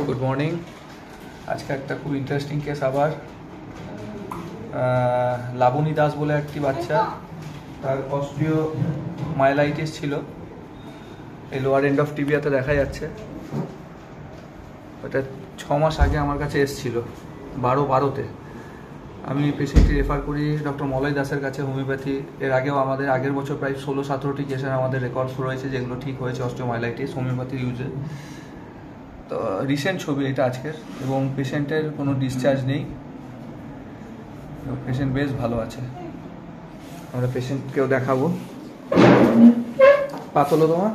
Good morning. আজকে একটা খুব ইন্টারেস্টিং কেস। আবার লাবণী দাস বলে একটি বাচ্চা, তার অস্ট্রিও মাইলাইটিস ছিল। এই লোয়ার এন্ড অফ টিবিয়াতে দেখা যাচ্ছে। ওটা 6 মাস আগে আমার কাছে এসেছিল, 12/12-তে। আমি পেশেন্টটি রেফার করি ডক্টর মলয় দাসের কাছে, হোমিওপ্যাথি। এর আগেও আমাদের আগের বছর প্রায় 16-17টি কেসের আমাদের রেকর্ডস রয়েছে, যেগুলো ঠিক হয়েছে অস্টিওমাইলাইটিস হোমিওপ্যাথি ইউজে। তো রিসেন্ট ছবি এটা আজকের, এবং পেশেন্টের কোনো ডিসচার্জ নেই, পেশেন্ট বেশ ভালো আছে। আমরা পেশেন্টকেও দেখাবো। পাতলো তোমার,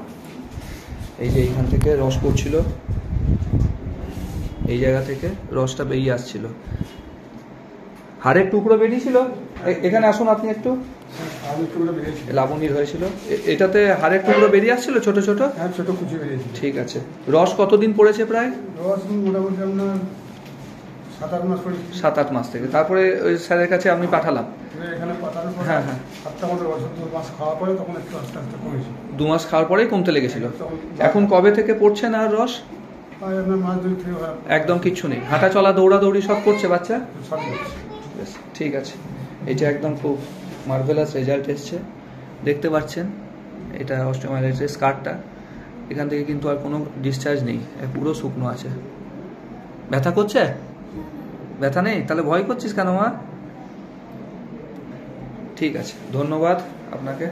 এই যে এইখান থেকে রস পড়ছিল, এই জায়গা থেকে রসটা বেরিয়ে আসছিল, হাড়ের টুকরো বেরিয়েছিল। এখানে আসুন আপনি একটু। লাবণীর হয়েছিল, এটাতে হাড়ের টুকরো বেরিয়ে আসছিল ছোট ছোট। হ্যাঁ, ছোট কুচি বেরিয়েছে। ঠিক আছে। রস কতদিন পড়েছে? প্রায় রস মোটামুটি আপনার 7-8 মাস পড়েছে। 7-8 মাস থেকে। তারপরে ওই স্যারের কাছে আমি পাঠালাম। এখানে পাঠানোর পর হ্যাঁ হ্যাঁ, 7টা মতো রস 2 মাস খাওয়ার পরে তখন একটু আস্তে আস্তে কমেছে। 2 মাস খাওয়ার পরেই কমতে লেগেছিল। এখন কবে থেকে পড়ছে না রস? আপনার মাস 2 থেকে একদম কিচ্ছু নেই, হাঁটা চলা দৌড়াদৌড়ি সব করছে বাচ্চা? সব করছে। ঠিক আছে, এটা একদম খুব মার্ভেলাস রেজাল্ট এসছে। দেখতে পাচ্ছেন এটা অস্টিওমাইলাইটিস স্কারটা। এখান থেকে কিন্তু আর কোনো ডিসচার্জ নেই, পুরো শুকনো আছে। ব্যথা করছে? ব্যথা নেই? তাহলে ভয় করছিস কেন মা? ঠিক আছে, ধন্যবাদ আপনাকে।